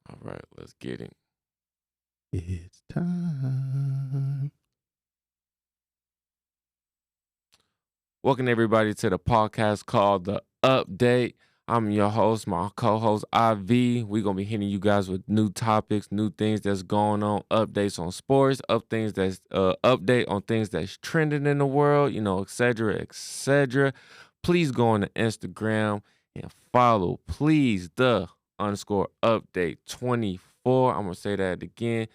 All right, let's get it. It's time. Welcome everybody to the podcast called The Update. I'm your host, my co-host IV. We're gonna be hitting you guys with new topics, new things that's going on, updates on sports, update on things that's trending in the world, etc., etc. Please go on to Instagram and follow, please, the underscore update 24. I'm gonna say that again.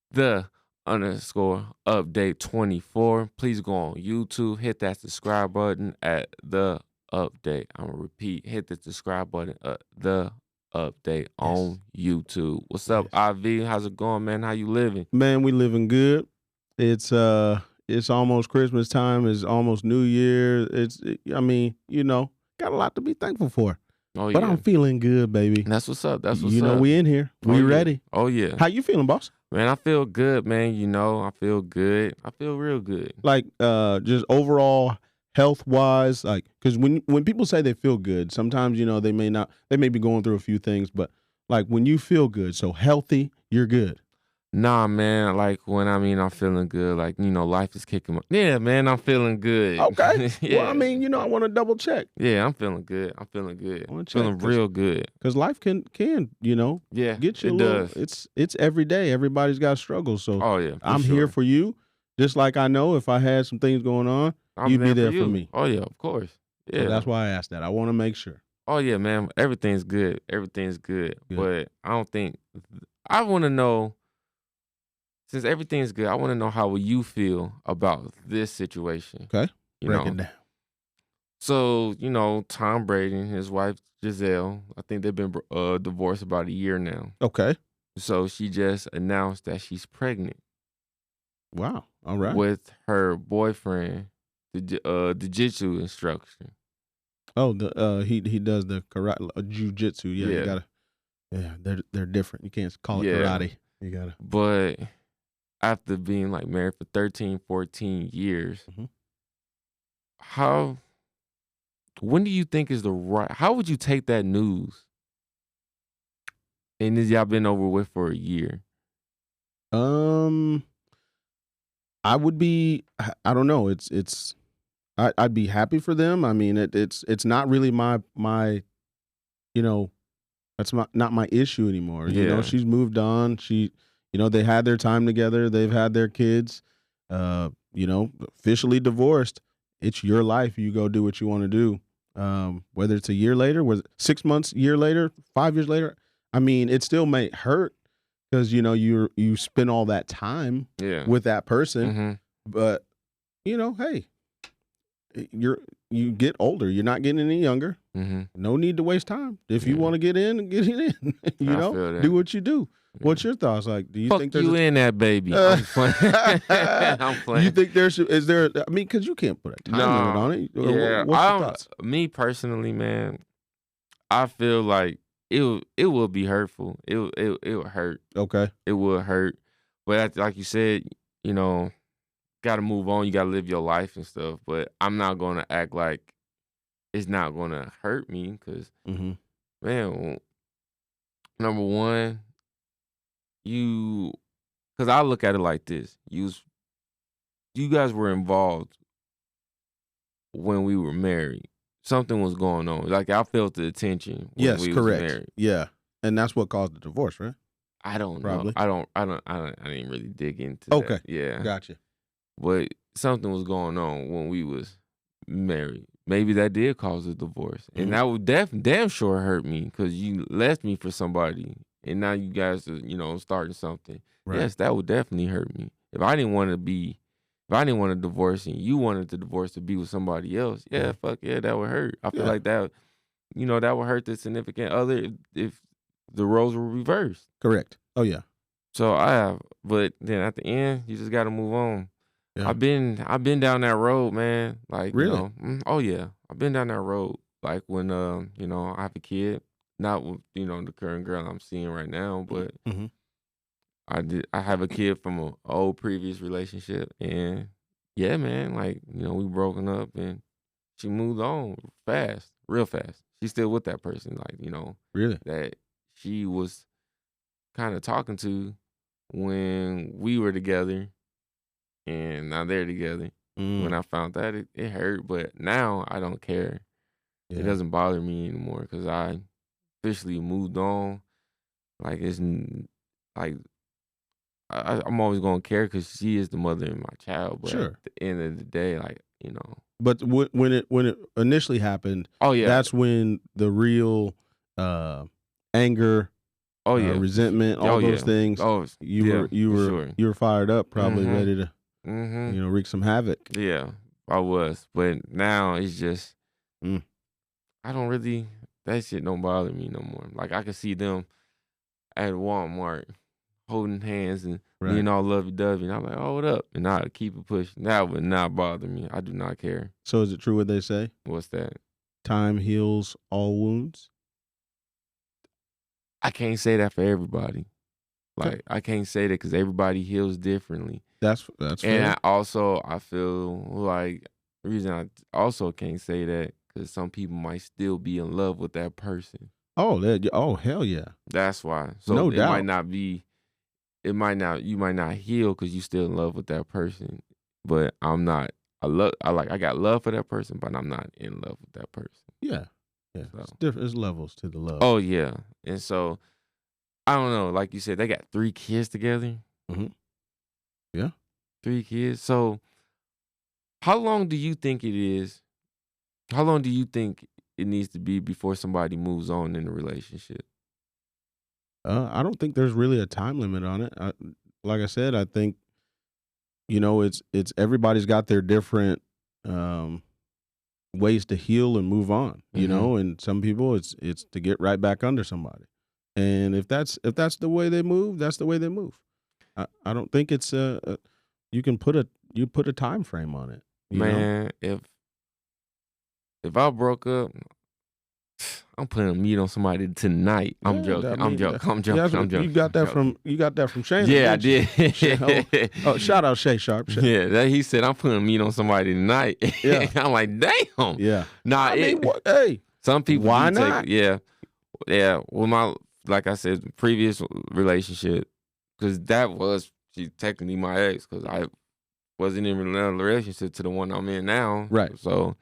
The underscore update 24. Please go on YouTube, hit that subscribe button at the update. I'm gonna repeat, hit the subscribe button at the update Yes. on YouTube. What's up, Yes. IV? How's it going, man? How you living? Man, we living good. It's almost Christmas time. It's almost New Year. Got a lot to be thankful for. Oh But yeah. I'm feeling good, baby. That's what's up. That's what's up. We in here. Oh We yeah. ready. Oh yeah. How you feeling, boss? Man, I feel good, man. I feel good. I feel real good. Like just overall health wise, like because when people say they feel good, sometimes they may be going through a few things, but like when you feel good, so healthy, you're good. Nah, man. Like when I'm feeling good. Like life is kicking. Yeah, man. I'm feeling good. Okay. Well, Yeah. I want to double check. Yeah, I'm feeling good. I'm feeling good. I wanna check, Feeling real good. Because life can Yeah, get you a it little. does. It's every day. Everybody's got struggles. So Oh yeah, for I'm here sure. for you. Just like I know if I had some things going on, I'm you'd be there for there for you. me. Oh yeah, of course. So Yeah. that's why I asked that. I want to make sure. Oh yeah, man. Everything's good. Everything's good. Good. But I don't think I want to know since everything's good. I want to know how will you feel about this situation. Okay. You Break know. it down. So Tom Brady and his wife Giselle. I think they've been divorced about a year now. Okay. So she just announced that she's pregnant Wow. All right. with her boyfriend, the jiu-jitsu instructor. Oh, he does the karate, jujitsu. Yeah, you Yeah, gotta. Yeah, they're different. You can't call it yeah. karate. You gotta. But after being like married for 13, 14 years, Mhm. how when do you think is the right how would you take that news? And this y'all been over with for a year. Um, I would be. I don't know. I'd be happy for them. I mean, it's not really my you know that's not my issue anymore. Yeah. She's moved on. They had their time together. They've had their kids. Officially divorced. It's your life. You go do what you want to do. Whether it's a year later, was 6 months, year later, 5 years later. I mean, it still may hurt because you spend all that time Yeah. with that person, Mhm. but hey, you get older. You're not getting any younger. Mhm. No need to waste time. If you Yeah. want to get in, get it in. I feel that. Do what you do. What's your thoughts? Like, do you Fuck think there's you in that baby. I'm playing. I'm playing. You think is there? I mean, because you can't put a time limit on it. Or Yeah. what's your thoughts? Me personally, man, I feel like it will be hurtful. It will hurt. Okay. It will hurt. But like you said, you know, gotta move on. You gotta live your life and stuff. But I'm not gonna act like it's not gonna hurt me because Mm-hmm. man, number one, you because I look at it like this. You guys were involved when we were married. Something was going on. Like I felt the attention when Yes, we was correct. married. Yeah, and that's what caused the divorce, right? I don't know. Probably. I didn't really dig into Okay. that. Yeah. Gotcha. But something was going on when we was married. Maybe that did cause a divorce. Mhm. And that would damn sure hurt me because you left me for somebody and now you guys are, starting something. Right. Yes, that would definitely hurt me. If I didn't want to divorce and you wanted the divorce to be with somebody else, yeah, Mhm. fuck yeah, that would hurt. I feel Yeah. like that would hurt the significant other if the roles were reversed. Correct. Oh yeah. So but then at the end, you just got to move on. Yeah. I've been down that road, man. Like, Really? oh yeah, I've been down that road. Like when I have a kid, not with the current girl I'm seeing right now, but Mm-hmm. I have a kid from a old previous relationship, and yeah, man, like we broken up, and she moved on fast, real fast. She's still with that person, like Really? that she was kind of talking to when we were together, and now they're together. When I found that, it hurt, but now I don't care. It Yeah. doesn't bother me anymore because I officially moved on. Like like I'm always gonna care because she is the mother of my child. But Sure. at the end of the day, like But when it initially happened, oh yeah, that's when the real anger, oh yeah, resentment, oh all those yeah, things. oh yeah, for sure. You were fired up, probably Mhm. ready to wreak some havoc. Yeah, I was, but now it's just Mm. I don't really that shit don't bother me no more. Like I can see them at Walmart holding hands and Right. being all lovey dovey, and I'm like, oh, what up? And I keep it pushing. That would not bother me. I do not care. So is it true what they say? What's that? Time heals all wounds. I can't say that for everybody. Like I can't say that because everybody heals differently. That's And fair. I feel like the reason I also can't say that because some people might still be in love with that person. Oh hell yeah. That's why. So No it doubt. might not be. You might not heal because you still in love with that person. But I'm not. I got love for that person, but I'm not in love with that person. Yeah. Yeah. So. It's different. There's levels to the love. Oh yeah, and so I don't know. Like you said, they got 3 kids together. Mhm. Yeah. 3 kids. So how long do you think it is? How long do you think it needs to be before somebody moves on in a relationship? I don't think there's really a time limit on it. Like I said, I think it's everybody's got their different ways to heal and move on. You know, and some people it's to get right back under somebody. And if that's the way they move, that's the way they move. I don't think it's you put a time frame on it. Man, if I broke up, I'm putting a meat on somebody tonight. I'm joking. I'm joking. You got that from Shane. Yeah, I did. Oh, shout out Shay Sharp. Yeah, he said I'm putting a meat on somebody tonight. Yeah. I'm like, damn. Yeah. Nah, hey, some people why do not? Yeah. With my, like I said, previous relationship, because she's technically my ex, because I wasn't in a relationship to the one I'm in now. Right. So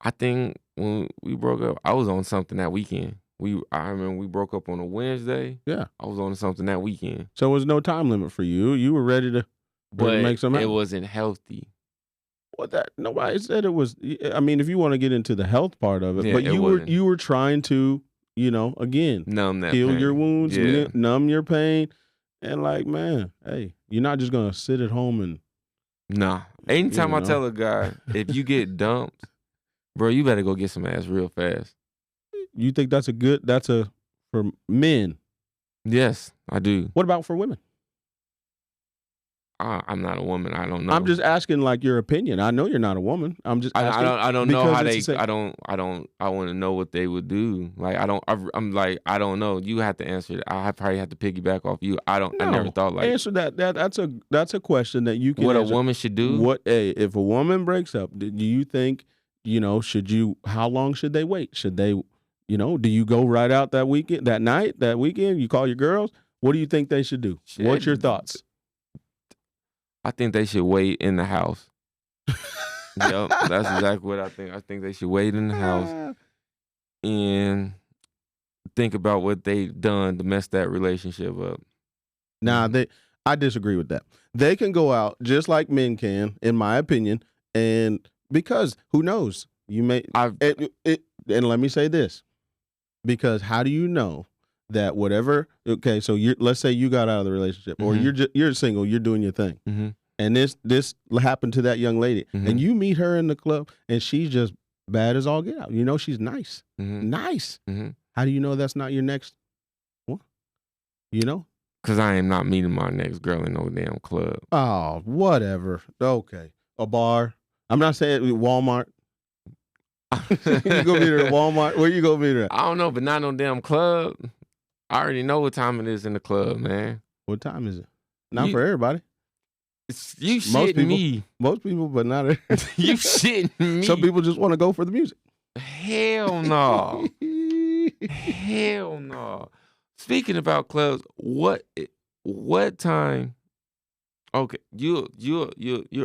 I think when we broke up, I was on something that weekend. I remember we broke up on a Wednesday. Yeah. I was on something that weekend. So there was no time limit for you. You were ready to make something happen. It wasn't healthy. Nobody said it was. I mean, if you want to get into the health part of it, Yeah, but it you wasn't. were trying to, again, Numb that heal pain. your wounds, Yeah. numb your pain, and like, man, hey, you're not just gonna sit at home and. Nah. Anytime I tell a guy, if you get dumped, bro, you better go get some ass real fast. You think that's for men? Yes, I do. What about for women? I'm not a woman. I don't know. I'm just asking, like, your opinion. I know you're not a woman. I'm just asking. I don't know how because they. it's I want to know what they would do. Like I'm like I don't know. You have to answer it. I probably have to piggyback off you. I never thought like answer that. That's a question that you can. What answer. A woman should do. If a woman breaks up, do you think how long should they wait? Should they, do you go right out that weekend, that weekend? You call your girls. What do you think they should do? What's your thoughts? I think they should wait in the house. Yep, that's exactly what I think. I think they should wait in the house and think about what they've done to mess that relationship up. Nah, I disagree with that. They can go out just like men can, in my opinion, and because who knows? You may and let me say this. Because how do you know that whatever? Okay, so let's say you got out of the relationship, or you're single, you're doing your thing, and this happened to that young lady, and you meet her in the club, and she's just bad as all get out. She's nice, nice. How do you know that's not your next one? Because I am not meeting my next girl in no damn club. Oh, whatever. Okay, a bar. I'm not saying Walmart. You go meet her at Walmart. Where you go meet her at? I don't know, but not no damn club. I already know what time it is in the club, man. What time is it? Not for everybody. You shitting me. Most people, but not everybody. You shitting me. Some people just want to go for the music. Hell no. Hell no. Speaking about clubs, what time? Okay, you're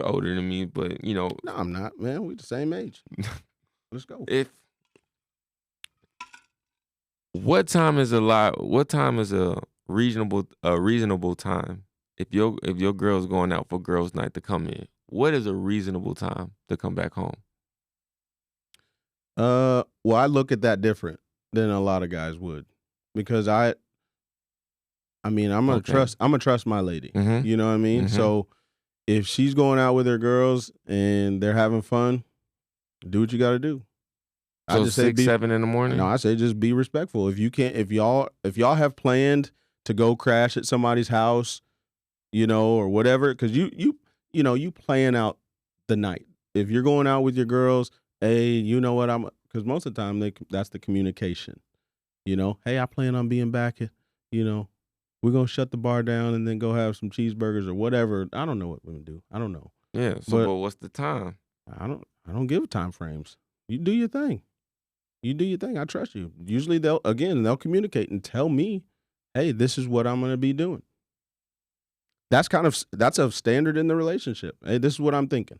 older than me, but No, I'm not, man. We the same age. Let's go. if what time is a lot? What time is a reasonable time? If your girl's going out for girls' night to come in, what is a reasonable time to come back home? Well, I look at that different than a lot of guys would, because I mean, Okay. I'm gonna trust my lady. Mm-hmm. You know what I mean? Mm-hmm. So if she's going out with her girls and they're having fun, do what you got to do. I So just say 6, 7 in the no, morning. I say just be respectful. If you can't, if y'all have planned to go crash at somebody's house, or whatever, because you plan out the night. If you're going out with your girls, hey, you know what, because most of the time that's the communication. Hey, I plan on being back at, you know, we're gonna shut the bar down and then go have some cheeseburgers or whatever. I don't know what women do. I don't know, Yeah. So, but but what's the time? I don't give time frames. You do your thing. You do your thing. I trust you. Usually they'll communicate and tell me, hey, this is what I'm gonna be doing. That's a standard in the relationship. Hey, this is what I'm thinking.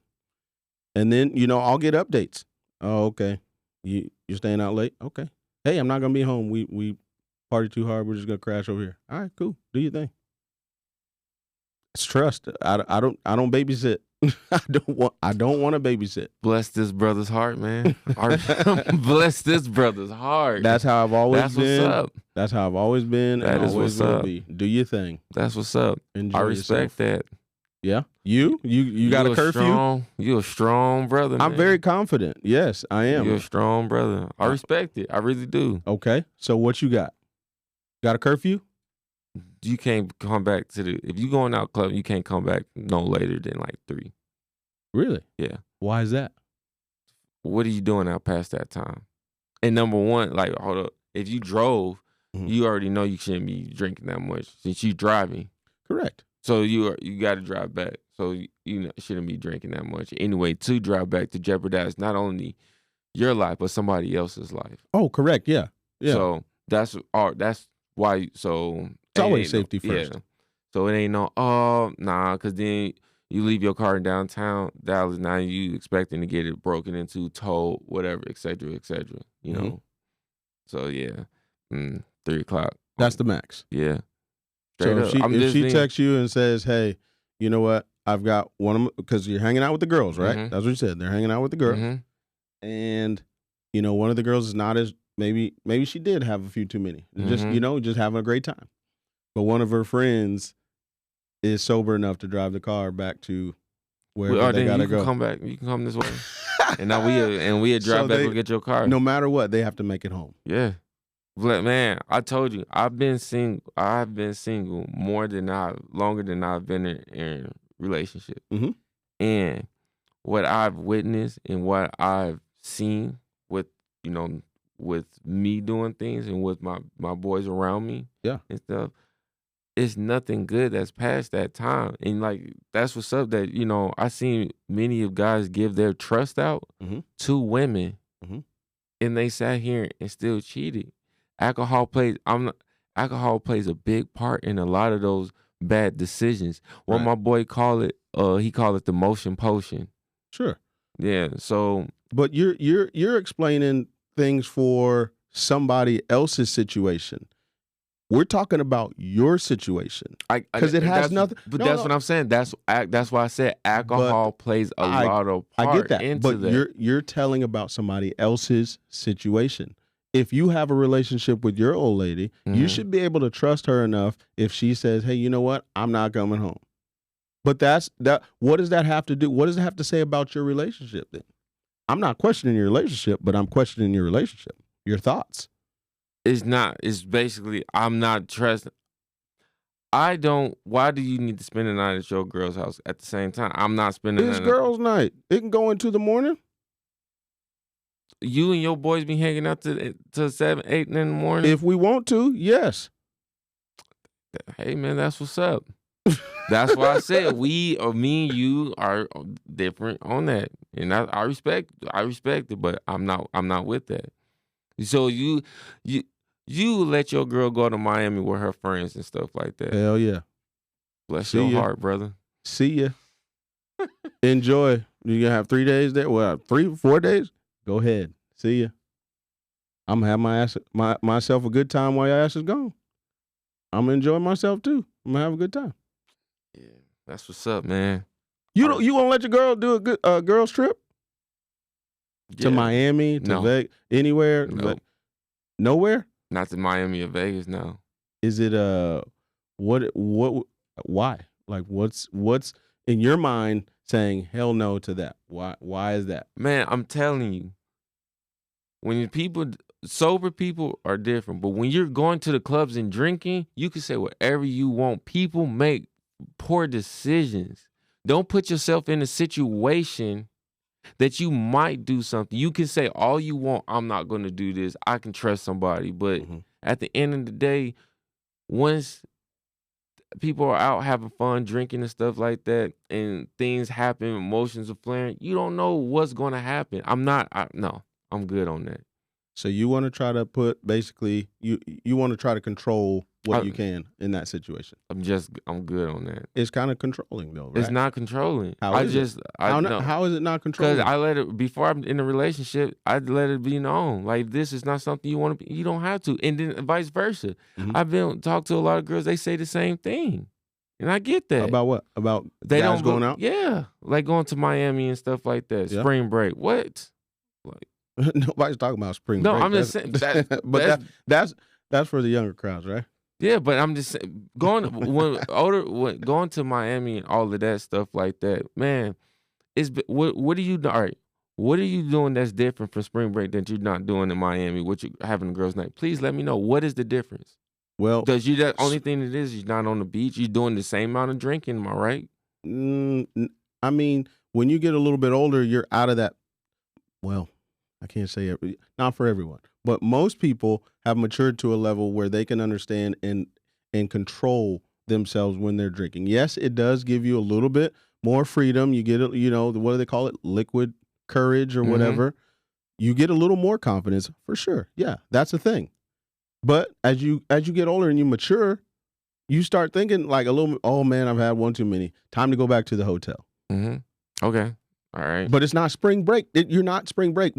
And then, I'll get updates. Oh, okay. You're staying out late? Okay. Hey, I'm not gonna be home. We party too hard. We're just gonna crash over here. All right, cool. Do your thing. It's trust. I don't babysit. I don't want to babysit. Bless this brother's heart, man. Bless this brother's heart. That's how I've always That's been. what's up. That's how I've always been That and is always what's will up. be. Do your thing. That's what's up. Enjoy I respect yourself. that. Yeah. You got a curfew? You a strong brother, man. I'm very confident. Yes, I am. You're a strong brother. I respect it. I really do. Okay. So what you got? Got a curfew? You can't come back if you going out club, you can't come back no later than like 3. Really? Yeah. Why is that? What are you doing out past that time? And number one, like, hold up. If you drove, Mhm. you already know you shouldn't be drinking that much since you driving. Correct. So you got to drive back. So you shouldn't be drinking that much anyway. To drive back to jeopardize not only your life but somebody else's life. Oh, correct. Yeah. Yeah. So that's why. So It's always safety first. Yeah. So it ain't nah, because then you leave your car in downtown Dallas. Now you expecting to get it broken into, towed, whatever, et cetera, et cetera. You Mhm. know. So yeah, 3 o'clock. That's the max. Yeah. So Straight up. if she texts you and says, "Hey, you know what? I've got one of them," because you're hanging out with the girls, right? Mhm. That's what you said. They're hanging out with the girls, Mhm. and one of the girls is not as maybe she did have a few too many, just Mhm. just having a great time, but one of her friends is sober enough to drive the car back to wherever Well, they then gotta you can go. come back. You can come this way, and now we So drive back they- and get your car. No matter what, they have to make it home. Yeah. Man, I told you, I've been single longer than I've been in relationship. Mhm. And what I've witnessed and what I've seen with, with me doing things and with my boys around me Yeah. and stuff, it's nothing good that's past that time. And like, that's what's up that, I seen many of guys give their trust out Mhm. to women Mhm. and they sat here and still cheated. Alcohol plays a big part in a lot of those bad decisions. What Right. my boy he called it the motion potion. Sure. Yeah. So But you're explaining things for somebody else's situation. We're talking about your situation. 'Cause it has nothing. But No, that's no. what I'm saying. That's why I said alcohol plays a lot of part I get that, into but that. you're telling about somebody else's situation. If you have a relationship with your old lady, you Mhm. should be able to trust her enough if she says, "Hey, you know what? I'm not coming home." But what does that have to do? What does it have to say about your relationship then? I'm not questioning your relationship, but I'm questioning your relationship. Your thoughts. It's not. It's basically I'm not trusting. I don't. Why do you need to spend the night at your girl's house at the same time? I'm not spending It's the night. girls' night. It can go into the morning. You and your boys be hanging out to 7, 8 in the morning. If we want to, yes. Hey man, that's what's up. That's why I said me and you are different on that, and I respect it, but I'm not with that. So you You let your girl go to Miami with her friends and stuff like that. Hell yeah. Bless See your ya. heart, brother. See ya. Enjoy. You gonna have 3 days there? Well, 4 days? Go ahead. See ya. I'm gonna have myself a good time while your ass is gone. I'm gonna enjoy myself too. I'm gonna have a good time. Yeah, that's what's up, man. You won't let your girl do a good girls trip to Yeah. Miami, to No. Vegas, anywhere? No. Nowhere? Not to Miami or Vegas, no. Is it what why? Like what's in your mind saying hell no to that? Why is that? Man, I'm telling you, when sober people are different, but when you're going to the clubs and drinking, you can say whatever you want. People make poor decisions. Don't put yourself in a situation that you might do something. You can say all you want, I'm not going to do this. I can trust somebody. But at the end of the day, once people are out having fun, drinking and stuff like that, and things happen, emotions are flaring, you don't know what's going to happen. I'm good on that. So you want to try to put basically you want to try to control what you can in that situation. I'm good on that. It's kind of controlling though, right? It's not controlling. How is it not controlling? Because I let it before I'm in a relationship. I let it be known like this is not something you want to. You don't have to, and then vice versa. I've been talked to a lot of girls. They say the same thing, and I get that. About what? About they guys don't going out? Yeah, like going to Miami and stuff like that. Yeah. Spring break. What? Like nobody's talking about spring break. No, I'm just saying. That's for the younger crowds, right? Yeah, but I'm just saying, going to Miami and all of that stuff like that, man. What are you all right? What are you doing that's different from spring break that you're not doing in Miami? What you having a girls' night? Please let me know. What is the difference? Well, because the only thing it is you're not on the beach. You're doing the same amount of drinking. Am I right? I mean, when you get a little bit older, you're out of that. Well, I can't say not for everyone, but most people have matured to a level where they can understand and control themselves when they're drinking. Yes, it does give you a little bit more freedom. You get, what do they call it? Liquid courage or whatever. You get a little more confidence for sure. Yeah, that's the thing. But as you get older and you mature, you start thinking like a little, oh man, I've had one too many. Time to go back to the hotel. Okay. All right. But it's not spring break. You're not spring break.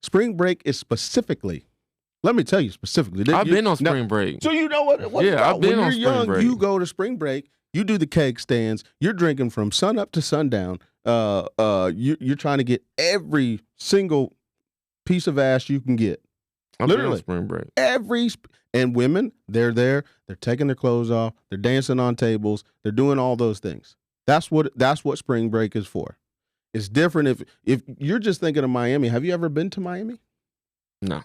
Spring break is specifically, let me tell you specifically. I've been on spring break. So you know what? Yeah, I've been on spring break. When you're young, you go to spring break, you do the keg stands, you're drinking from sun up to sundown. You're trying to get every single piece of ass you can get. Literally. Spring break. And women, they're there, they're taking their clothes off, they're dancing on tables, they're doing all those things. That's what spring break is for. It's different if you're just thinking of Miami. Have you ever been to Miami? No.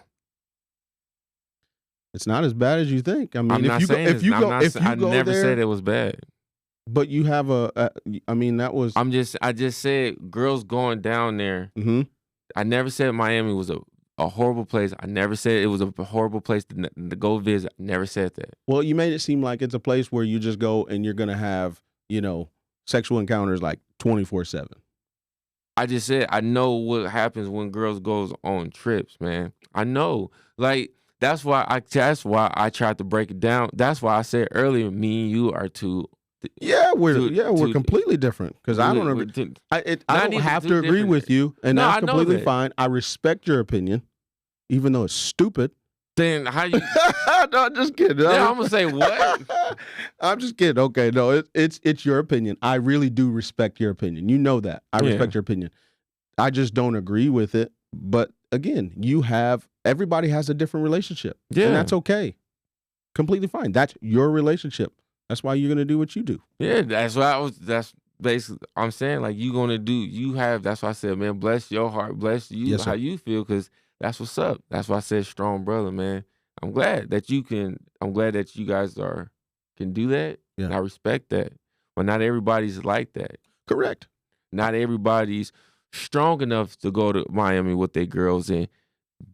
It's not as bad as you think. I mean, I never said it was bad. But you have I just said girls going down there. I never said Miami was a horrible place. I never said it was a horrible place to go visit. I never said that. Well, you made it seem like it's a place where you just go and you're going to have, sexual encounters like 24/7. I just said I know what happens when girls goes on trips, man. I know. Like that's why I tried to break it down. That's why I said earlier me and you are two. We're completely different because I don't agree. I don't have to agree with you, and that's completely fine. I respect your opinion, even though it's stupid. Then how you? No, I'm just kidding. Yeah, I'm gonna say what? I'm just kidding. Okay, no, it's your opinion. I really do respect your opinion. You know that. I respect your opinion. I just don't agree with it. But again, everybody has a different relationship. Yeah, and that's okay. Completely fine. That's your relationship. That's why you're gonna do what you do. Yeah, that's basically I'm saying like you gonna do. That's why I said, man, bless your heart, bless you how you feel, because that's what's up. That's why I said strong brother, man. I'm glad that you guys can do that. Yeah. And I respect that. But not everybody's like that. Correct. Not everybody's strong enough to go to Miami with their girls and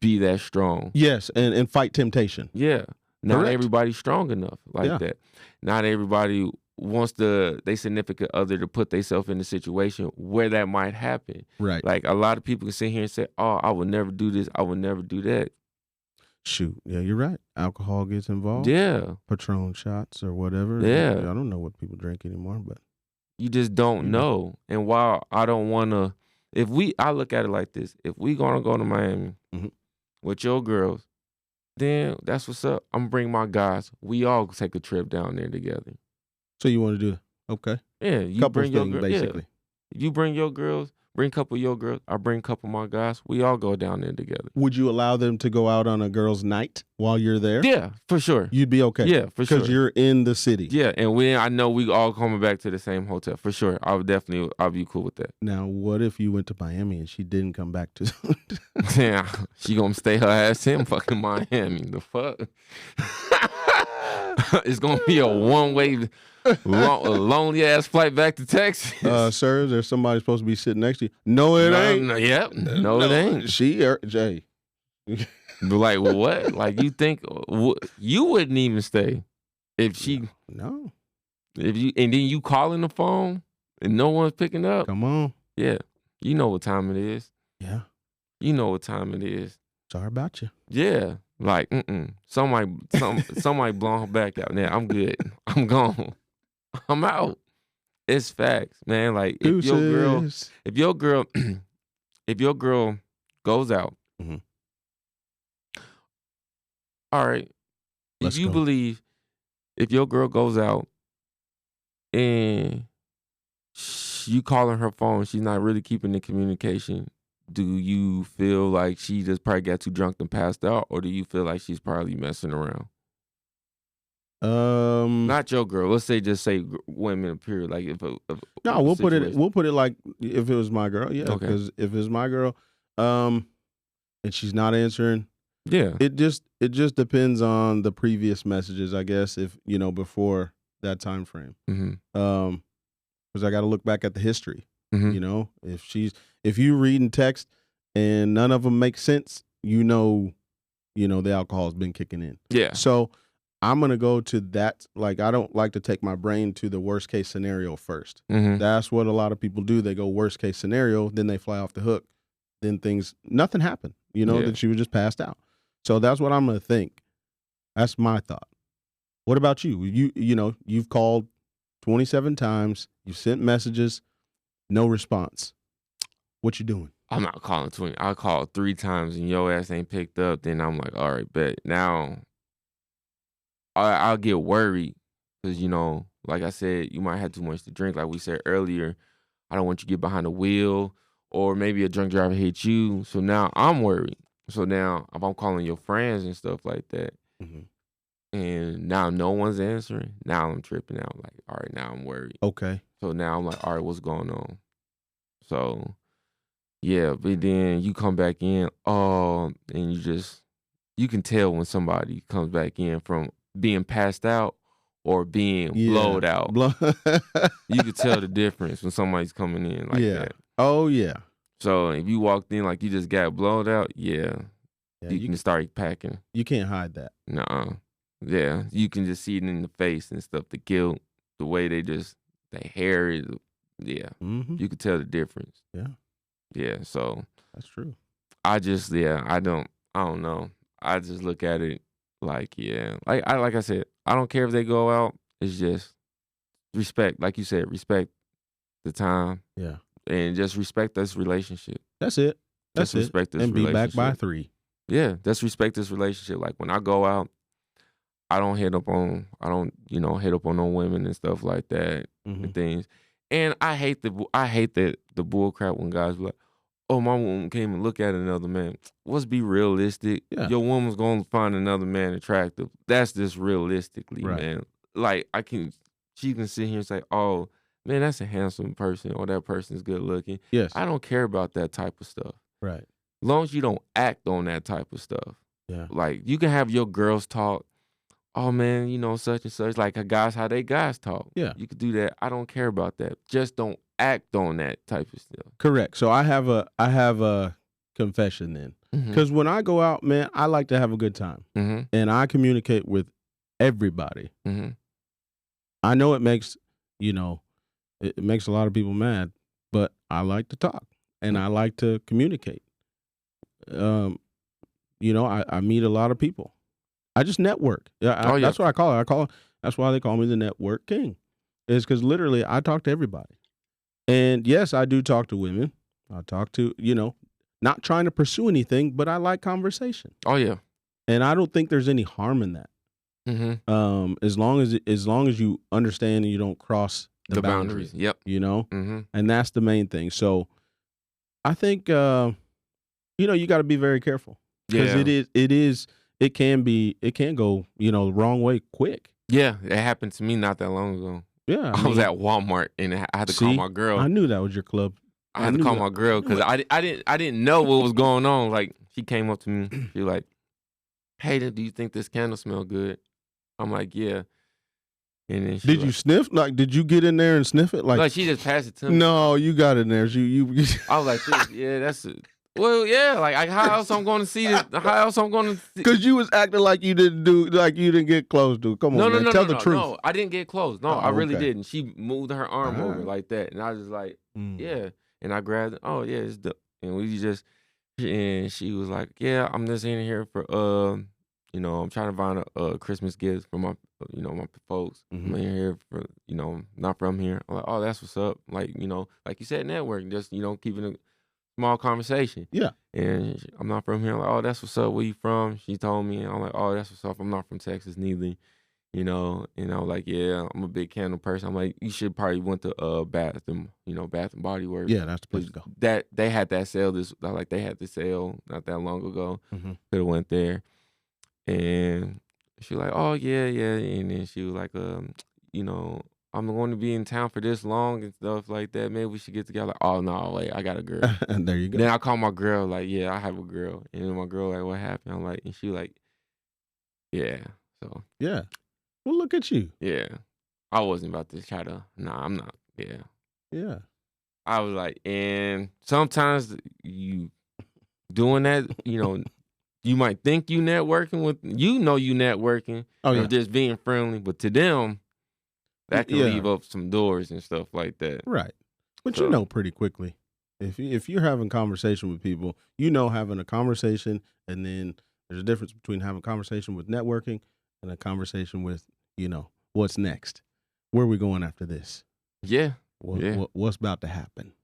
be that strong. Yes, and fight temptation. Yeah. Not everybody's strong enough like that. Not everybody wants their significant other to put themselves in a situation where that might happen. Right. Like a lot of people can sit here and say, oh, I would never do this. I would never do that. Shoot, yeah, you're right. Alcohol gets involved. Yeah, Patron shots or whatever. yeah. I don't know what people drink anymore, but You just don't you do. know. And while I don't wanna, I look at it like this: if we gonna go to Miami Mhm. with your girls, then that's what's up. I'm bring my guys. We all take a trip down there together. So you want to do okay? Yeah, you Couple bring your thing, girl. Yeah, basically. you bring your girls. Bring a couple of your girls. I bring a couple of my guys. We all go down there together. Would you allow them to go out on a girls' night while you're there? Yeah, for sure. You'd be okay. Yeah, for sure. Because you're in the city. Yeah, and I know we all coming back to the same hotel for sure. I'll be cool with that. Now, what if you went to Miami and she didn't come back to? Yeah, she gonna stay her ass in fucking Miami. The fuck? It's gonna be a one-way, lonely ass flight back to Texas. Sir, is there somebody supposed to be sitting next to you? No, it ain't. Yep. No, it ain't. She, Jay. Like what? Like you think you wouldn't even stay if she? No. If you and then you calling the phone and no one's picking up. Come on. Yeah, you know what time it is. Yeah. You know what time it is. Sorry about you. Yeah, like somebody blow her back out. Now I'm good. I'm gone. I'm out. It's facts, man. Like if your girl goes out, Mhm. all right. Let's if you go. believe, if your girl goes out and you calling her phone, she's not really keeping the communication. Do you feel like she just probably got too drunk and passed out, or do you feel like she's probably messing around? Not your girl. Let's just say women. Period. Like no, we'll put it like if it was my girl. Yeah, Okay. because if it's my girl, and she's not answering, Yeah. it just depends on the previous messages, I guess. If before that time frame, because I got to look back at the history. If you read and text and none of them make sense, the alcohol's been kicking in. Yeah. So I'm gonna go to that. Like, I don't like to take my brain to the worst case scenario first. That's what a lot of people do. They go worst case scenario, then they fly off the hook. Then nothing happened. That she was just passed out. So that's what I'm gonna think. That's my thought. What about you? You've called 27 times. You've sent messages, no response. What you doing? I'm not calling 20. I called 3 times and your ass ain't picked up. Then I'm like, all right, bet. Now I'll get worried because, like I said, you might have too much to drink. Like we said earlier, I don't want you to get behind the wheel or maybe a drunk driver hit you. So now I'm worried. So now if I'm calling your friends and stuff like that, and now no one's answering, now I'm tripping out. Like, all right, now I'm worried. Okay. So now I'm like, all right, what's going on? So, yeah, but then you come back in, and you can tell when somebody comes back in from being passed out or being blowed out. You can tell the difference when somebody's coming in like that. Oh, yeah. So if you walked in like you just got blowed out, you can start packing. You can't hide that. Nuh-uh. Yeah, you can just see it in the face and stuff, the guilt, the way their hair is. Yeah, you can tell the difference. Yeah. Yeah, so. That's true. I don't know. I just look at it like I said, I don't care if they go out. It's just respect, like you said, respect the time. Yeah. And just respect this relationship. That's it. That's just respect this relationship. And be back by 3. Yeah, just respect this relationship. Like when I go out, I don't hit up on no women and stuff like that and things. And I hate the bull crap when guys be like, oh, my woman came and look at another man. Let's be realistic. Yeah. Your woman's gonna find another man attractive. That's just realistically, man. Like she can sit here and say, oh, man, that's a handsome person or that person's good looking. Yes. I don't care about that type of stuff. Right. As long as you don't act on that type of stuff. Yeah. Like you can have your girls talk. Oh man, such and such. Like how they guys talk. Yeah. You could do that. I don't care about that. Just don't act on that type of stuff. Correct. So I have a confession then. Because when I go out, man, I like to have a good time. And I communicate with everybody. I know it makes, it makes a lot of people mad, but I like to talk and I like to communicate. I meet a lot of people. I just network. Oh yeah. That's what I call it. That's why they call me the network king. Is because literally I talk to everybody. And yes, I do talk to women. I talk to, not trying to pursue anything, but I like conversation. Oh yeah. And I don't think there's any harm in that. Mm-hmm. As long as you understand and you don't cross the boundaries. Yep. Mm-hmm. And that's the main thing. So I think you got to be very careful because it can go the wrong way quick. Yeah, it happened to me not that long ago. Yeah, I was at Walmart and I had to call my girl. I knew that was your club. I had to call my girl because I didn't know what was going on. Like she came up to me, she was like, "Hey, do you think this candle smell good?" I'm like, "Yeah." And then did you sniff? Like, did you get in there and sniff it? Like she just passed it to me. No, you got in there. You I was like, "Yeah, that's it." Well, yeah, like how else I'm going to see this? How else I'm going to? Because you was acting like you didn't get close, dude. Come on, man. Tell the truth. No, I didn't get close. No, I really didn't. She moved her arm over like that, and I was like, yeah. And I grabbed it. Oh yeah, it's and she was like, yeah, I'm just in here for I'm trying to find a Christmas gift for my my folks. I'm in here for not from here. I'm like, oh, that's what's up. Like like you said, networking, just keeping a small conversation. Yeah. And I'm not from here. I'm like, oh, that's what's up. Where you from? She told me. And I'm like, oh, that's what's up. I'm not from Texas neither. And I was like, yeah, I'm a big candle person. I'm like, you should probably went to Bath and Body Works. Yeah, that's the place to go. That they had that sale they had the sale not that long ago. Could have went there. And she was like, oh yeah. And then she was like, I'm going to be in town for this long and stuff like that. Maybe we should get together. Like, oh no, wait, I got a girl. And there you go. Then I call my girl, like, yeah, I have a girl. And then my girl like, what happened? I'm like, and she like, yeah. So yeah. Well, look at you. Yeah. I wasn't about to try to. Nah, I'm not. Yeah. Yeah. I was like, and sometimes you doing that, you might think you networking with, you networking. Oh yeah. Just being friendly, but to them, that can leave up some doors and stuff like that. Right. But pretty quickly. If you're having conversation with people, having a conversation, and then there's a difference between having a conversation with networking and a conversation with, what's next? Where are we going after this? Yeah. What's about to happen?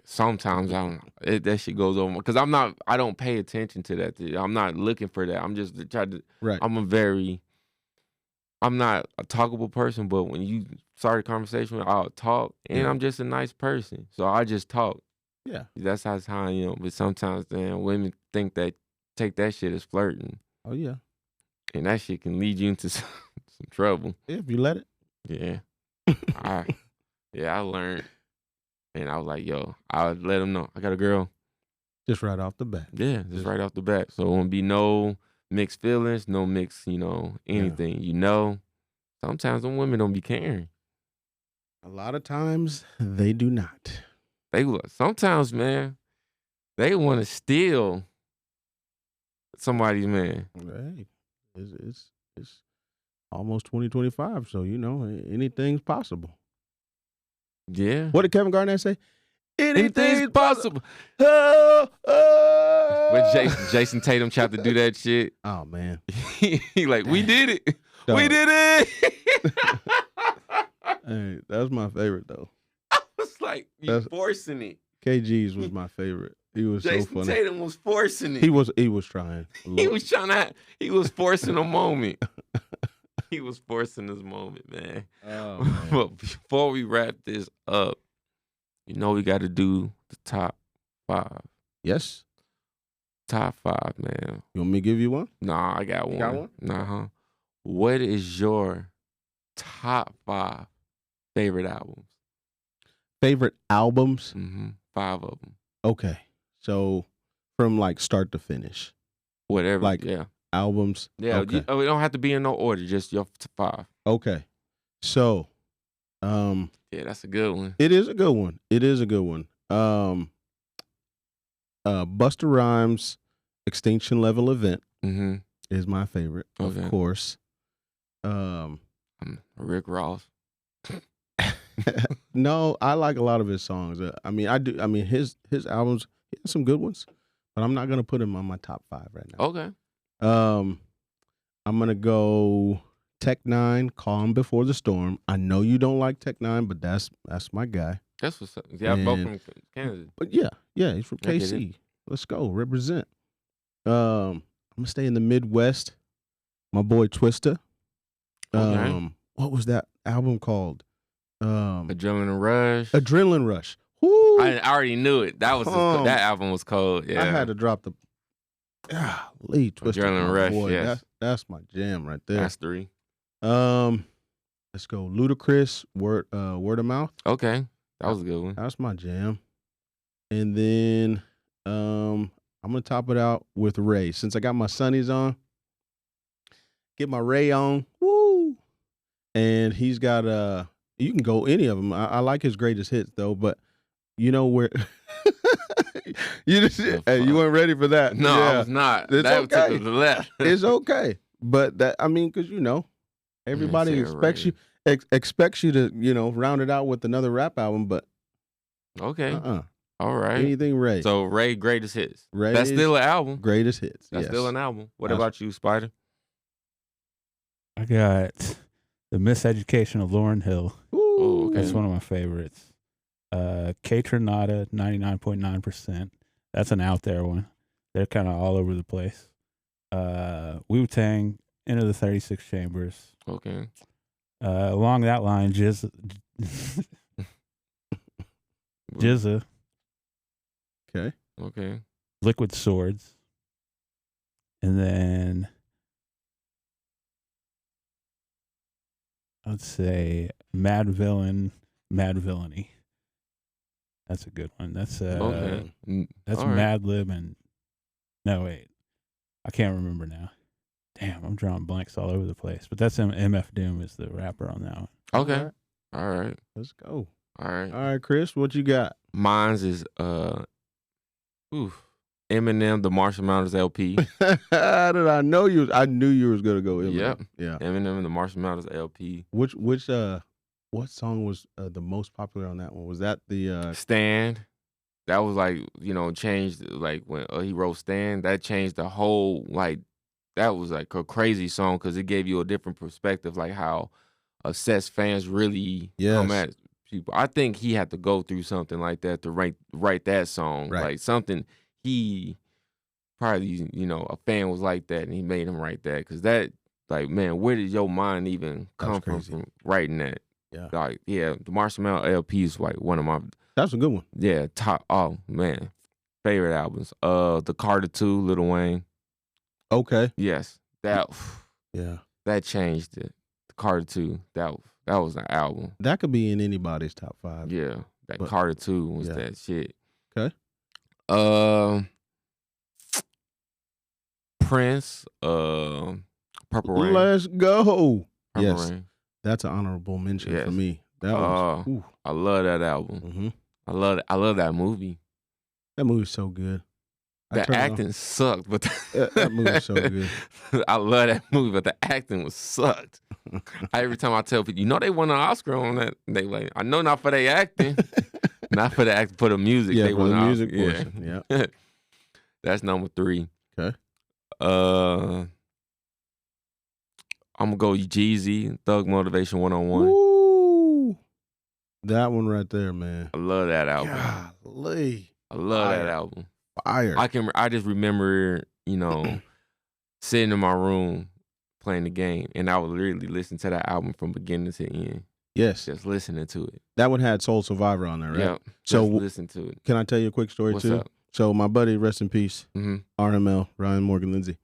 Sometimes that shit goes over because I don't pay attention to that. I'm not looking for that. I'm just trying to. Right. I'm not a talkable person, but when you start a conversation, I'll talk, and I'm just a nice person, so I just talk. Yeah, that's how I am. But sometimes, women take that shit as flirting. Oh yeah, and that shit can lead you into some trouble. Yeah, if you let it. Yeah, I learned, and I was like, yo, I would let them know I got a girl. Just right off the bat. Yeah, just right off the bat. So it won't be no mixed feelings, no mixed, anything. Yeah. Sometimes them women don't be caring. A lot of times they do not. Sometimes, man, they want to steal somebody's man. Hey, it's almost 2025, so anything's possible. Yeah. What did Kevin Garnett say? Anything's possible. When Jason Tatum tried to do that shit. Oh man. He like, we did it. No. We did it. Hey, that was my favorite though. I was like, you forcing it. KG's was my favorite. He was Jason so funny. Tatum was forcing it. He was trying. He was forcing a moment. He was forcing this moment, man. Oh, man. But before we wrap this up, we got to do the top 5. Yes. Top 5, man. You want me to give you one? Nah, I got one. You got one? Nah. What is your top 5 favorite albums? Favorite albums? 5 of them. Okay. So from like start to finish. Whatever. Like albums. Yeah. Okay. We don't have to be in no order. Just your 5. Okay. So. Yeah, that's a good one. It is a good one. Busta Rhymes' Extinction Level Event is my favorite, of course. Rick Ross. No, I like a lot of his songs. I do. His albums, he has some good ones, but I'm not gonna put him on my top 5 right now. Okay. I'm gonna go Tech-N9ne, Calm Before the Storm. I know you don't like Tech-N9ne, but that's my guy. That's what's up. Yeah, both And from Kansas. but yeah, he's from I get it. KC. Let's go represent. I'm gonna stay in the Midwest. My boy Twista. Okay. What was that album called? Adrenaline Rush. Adrenaline Rush. Woo! I already knew it. That was that album was cold. Yeah. I had to drop the Lee Twista. Adrenaline my Rush, boy. yes. That's my jam right there. That's 3. Let's go. Ludacris, Word of Mouth. Okay. That was a good one. That's my jam. And then I'm gonna top it out with Ray. Since I got my Sunnies on, get my Ray on. Woo! And he's got you can go any of them. I like his greatest hits though, but you know where you weren't ready for that. No, Yeah. I was not. It's that okay. took us to the left. It's okay. But that because everybody expects you to, round it out with another rap album, but Okay. All right. anything Ray. So Ray greatest hits. Ray That's still an album. greatest hits. That's yes. still an album. What That's- about you, Spider? I got The Miseducation of Lauryn Hill. Oh, okay. That's one of my favorites. K-Tronada, 99.9%. That's an out there one. They're kind of all over the place. Wu-Tang, Into the 36 Chambers. Okay. Along that line, Jizza, Okay. Okay. Liquid Swords. And then I'd say Mad Villain, Mad Villainy. That's a good one. That's Okay. that's All right. Mad Lib and no wait, I can't remember now. Damn, I'm drawing blanks all over the place. But that's MF Doom is the rapper on that one. Okay. All right. Let's go. All right. All right, Chris, what you got? Mine's is Eminem, the Marshall Mathers LP. How did I know you? I knew you was gonna go. Eminem. Yep. Yeah. Eminem and the Marshall Mathers LP. Which what song was the most popular on that one? Was that the Stand. That was like, changed, like when he wrote Stand, that changed the whole, like, that was like a crazy song because it gave you a different perspective, like how obsessed fans really come Yes. at people. I think he had to go through something like that to write that song. Right. Like something he probably, a fan was like that and he made him write that because that, like, man, where did your mind even come crazy. from writing that? Yeah. Like, yeah, the Marshall Mathers LP is like one of my That's a good one. top. Oh man, favorite albums. The Carter 2, Lil Wayne. Okay. Yes, that Yeah. that changed it. The Carter 2. That was an album. That could be in anybody's top 5. Yeah, that But- Carter 2 was yeah. that shit. Okay. Prince. Purple Rain. Let's go. Purple Yes. Rain. That's an honorable mention for Yes. me. That was ooh. I love that album. Mm-hmm. I love that movie. That movie's so good. I The turned it on. acting sucked, but That movie's so good. I love that movie, but the acting was sucked. Every time I tell people, they won an Oscar on that, they like, I know not for their acting, not for the acting, for the music. Yeah, they for won the an music Oscar. portion. Yeah. That's number 3. Okay. I'm gonna go Jeezy, Thug Motivation 101. Ooh. That one right there, man. I love that album. Golly. I love that Fire. album. Fire. I just remember, sitting in my room playing the game, and I would literally listen to that album from beginning to end, Yes. just listening to it. That one had Soul Survivor on there, right? Yep. So Just listen to it. can I tell you a quick story What's too? up? So my buddy, rest in peace, Mm-hmm. RML, Ryan Morgan Lindsay.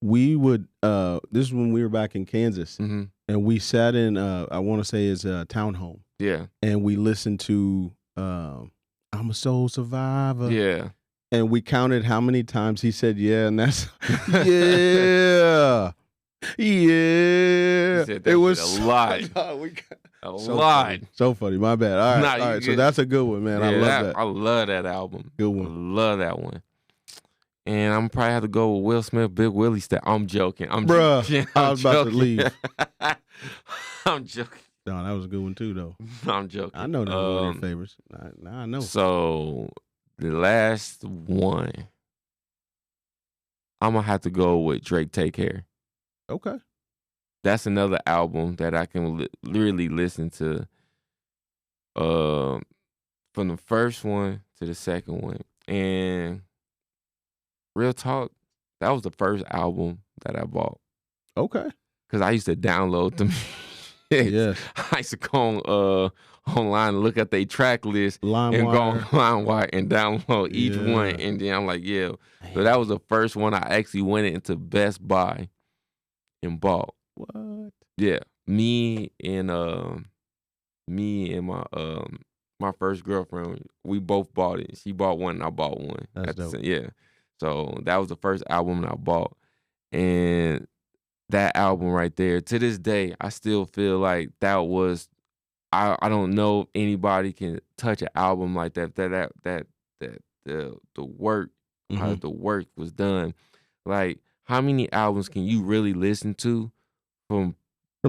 We would this is when we were back in Kansas, Mm-hmm. and we sat in I want to say his townhome, Yeah. and we listened to I'm a soul survivor. Yeah. And we counted how many times he said yeah, and that's yeah. Yeah. said that It was shit a lot. A so lot. funny. So funny. My bad. All right. Nah, all you right. So good. that's a good one, man. I Yeah, love that. I love that album. Good I one. love that one. And I'm probably have to go with Will Smith, Big Willie style. I'm joking. Bruh, joking. I was about to joking. leave. I'm joking. No, that was a good one too, though. I'm joking. I know that was one of your favorites. Now I know. So the last one. I'm gonna have to go with Drake Take Care. Okay. That's another album that I can literally listen to from the first one to the second one. And real talk, that was the first album that I bought. Okay. Because I used to download them. Yes. I used to go online and look at their track list and go on LimeWire. LimeWire and download each one. Yeah. And then I'm like, yeah. So that was the first one I actually went into Best Buy and bought. What? Yeah. Me and my first girlfriend, we both bought it. She bought one and I bought one. That's dope. Yeah. So that was the first album that I bought. And that album right there, to this day, I still feel like that was I don't know if anybody can touch an album like that. The work, how Mhm. the work was done. Like, how many albums can you really listen to from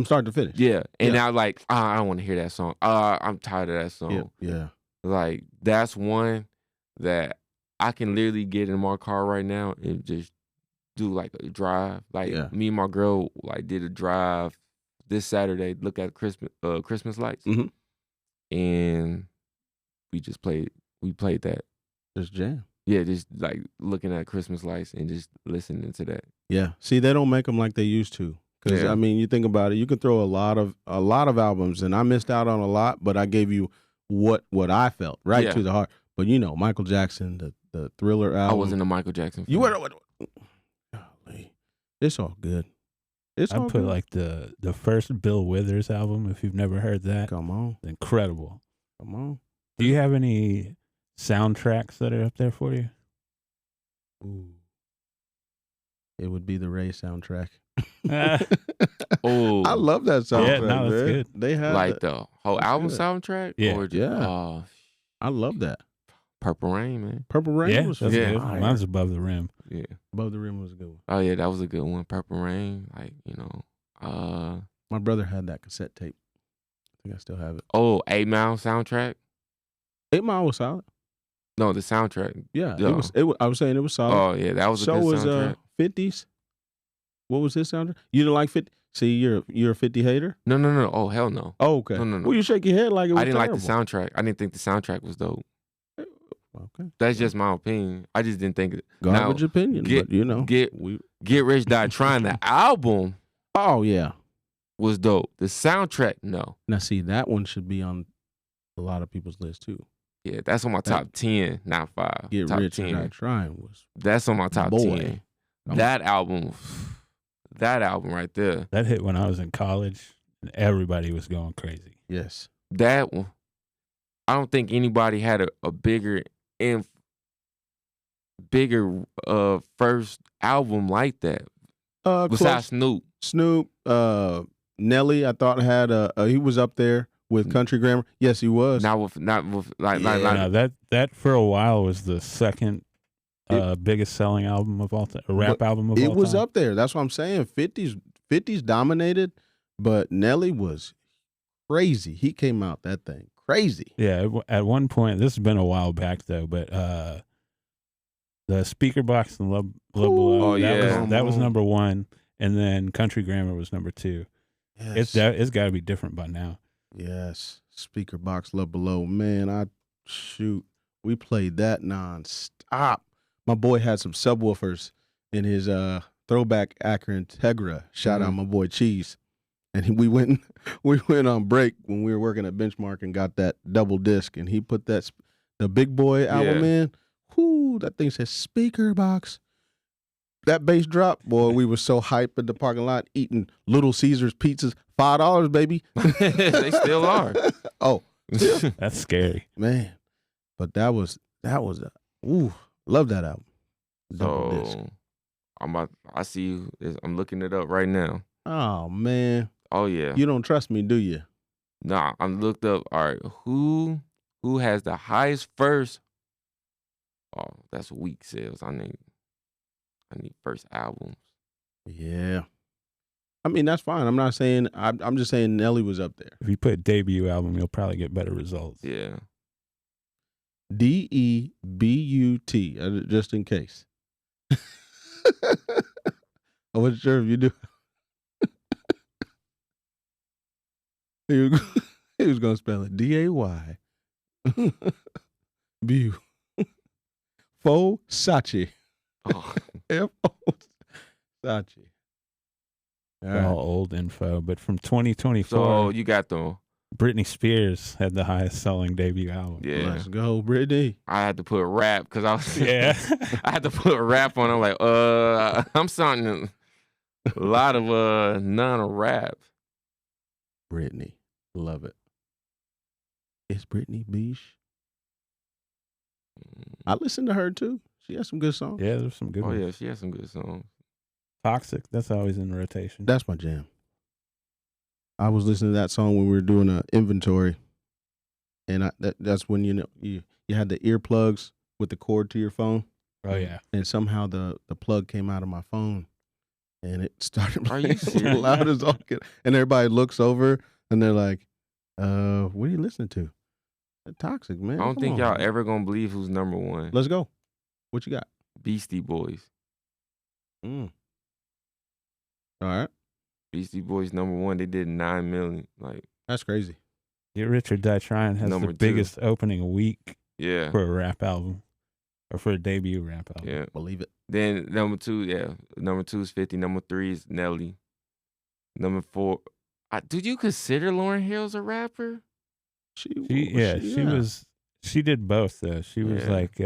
start to finish. Yeah. And Yeah. now like, I don't want to hear that song. I'm tired of that song. Yeah. Like, that's one that I can literally get in my car right now and just do like a drive. Like Yeah. me and my girl like did a drive this Saturday, look at Christmas lights. Mhm. And we played that. Just jam. Yeah, just like looking at Christmas lights and just listening to that. Yeah. See, they don't make them like they used to. Because Yeah. I mean, you think about it, you can throw a lot of albums, and I missed out on a lot, but I gave you what I felt right Yeah. to the heart. But Michael Jackson, the Thriller I album. wasn't a Michael Jackson fan. You were. Golly. It's all good. It's all I'd put good. like the first Bill Withers album, if you've never heard that. Come on, Incredible. come on. Do you have any soundtracks that are up there for you? Ooh. It would be the Ray soundtrack. Oh, I love that soundtrack. Yeah, no, that's man. good. They had like that. the whole That's album good. soundtrack? Yeah. Or just, Yeah. I love that. Purple Rain, man. Purple Rain Yeah, was that's Yeah. good. fire. Mine's Above the Rim. Yeah. Above the Rim was a good one. Oh yeah, that was a good one. Purple Rain, like, My brother had that cassette tape. I think I still have it. 8 Mile soundtrack? 8 Mile was solid. No, the soundtrack. Yeah, Yeah. it was. I was saying it was solid. Oh yeah, that was a so good was soundtrack. 50s. What was his soundtrack? You didn't like 50? See, you're a 50 hater. No. Oh hell no. Oh, okay. No. Well, you shake your head like it was I didn't like the terrible. soundtrack. I didn't think the soundtrack was dope. Okay, That's just my opinion. I just didn't think it. garbage opinion, get- but Get Rich Die Trying, the album Oh yeah. was dope. The soundtrack, no. Now see, that one should be on a lot of people's list too. Yeah, that's on my top 10, not 5. Get top Rich 10. or Die Trying was That's on my top Boy. 10. I'm- That album right there. That hit when I was in college, and everybody was going crazy. yes. That one, I don't think anybody had a bigger first album like that besides Snoop. Snoop, Nelly, I thought had he was up there with Country Grammar. Yes, he was. Not with like Now, that for a while was the second biggest selling album of all time, a rap album of all it time. was up there. That's what I'm saying. 50s dominated, but Nelly was crazy. He came out that thing crazy. Yeah, at one point, this has been a while back though, but the Speaker Box and Love Below, Oh, yeah. that was number one, and then Country Grammar was number two. Yes. It's got to be different by now. Yes. Speaker Box Love Below. Man, we played that nonstop. My boy had some subwoofers in his throwback Acura Integra. Shout out my boy Cheese. And we went on break when we were working at Benchmark and got that double disc, and he put the Big Boy album in. Whoo, that thing says Speaker Box. That bass drop, boy, we were so hyped in the parking lot eating Little Caesars pizzas. $5, baby. They still are. Oh, That's scary. man. But that was love that album. Double disc. So I see you. I'm looking it up right now. Oh man. Oh yeah. You don't trust me, do you? Nah, I looked up. All right, who has the highest first? Oh, that's weak sales. I need first albums. Yeah. I mean, that's fine. I'm not saying I'm just saying Nelly was up there. If you put debut album, you'll probably get better results. Yeah. DEBUT, just in case. I wasn't sure if you do. He was gonna spell it D-A-Y. Bew. Fo Sachi. Oh, F-O Sachi. All right. All old info, but from 2024, so you got the Britney Spears had the highest selling debut album. yeah. Let's go, Brittany. I had to put rap because I was Yeah. I had to put rap on. I'm like, I'm starting a lot of non-rap. Brittany. Love it. It's Brittany Beach. I listened to her too. She has some good songs. Yeah, there's some good Oh ones. yeah, she has some good songs. Toxic, that's always in rotation. That's my jam. I was listening to that song when we were doing an inventory, and that's when you had the earplugs with the cord to your phone, Oh yeah. and somehow the plug came out of my phone, and it started Are you playing serious? loud as all get, and everybody looks over and they're like, what are you listening to?" Toxic, man. I don't Come think on, y'all man. ever gonna believe who's number one. Let's go. What you got? Beastie Boys. All right, Beastie Boys number one. They did 9 million. Like, that's crazy. Get Rich or Die Trying has Number the two. biggest opening week yeah, for a rap album, or for a debut rap album. yeah. Believe it. Then number two is 50. Number 3 is Nelly. Number 4, did you consider Lauryn Hill's a rapper? She did both though. She was Yeah. like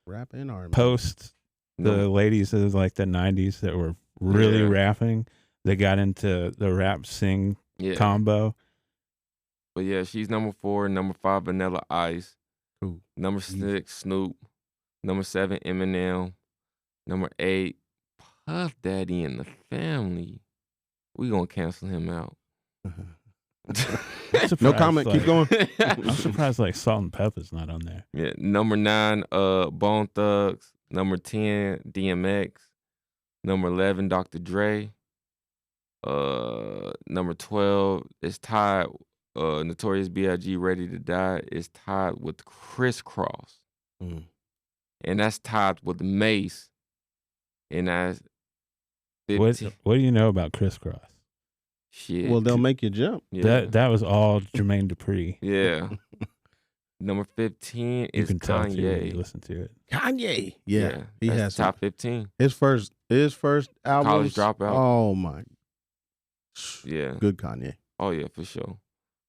rap and R&B. post the No. ladies of like the 90s that were really Yeah. rapping. They got into the rap sing Yeah, combo. but yeah, she's number 4. Number 5, Vanilla Ice. Cool. Number 6, Snoop. Number 7, Eminem. Number 8, Puff Daddy and the Family. We gonna cancel him out. I'm No surprised, comment. like- Keep going. I'm surprised like Salt and Pepper's not on there. Yeah, number 9, Bone Thugs. Number 10, DMX. Number 11, Dr. Dre. Number 12 is tied. Notorious B.I.G. Ready to Die is tied with Criss Cross, Mm. and that's tied with Mace, and that's What 15. What do you know about Criss Cross? Shit. Well, they'll make you jump. yeah. That was all Jermaine Dupri. yeah. Number 15 You is can tell too when you Kanye. listen to it. Kanye. Yeah. He that's has some- top 15. his first album. College Dropout. Oh my. Yeah. Good Kanye. Oh yeah, for sure.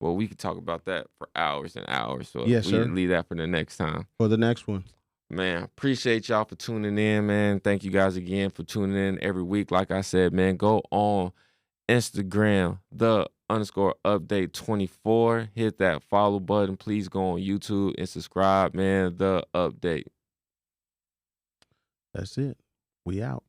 Well, we could talk about that for hours and hours. So Yes, we sir. leave that for the next time. For the next one. Man, appreciate y'all for tuning in, man. Thank you guys again for tuning in every week. Like I said, man, go on Instagram, _update 24. Hit that follow button. Please go on YouTube and subscribe, man. The Update. That's it. We out.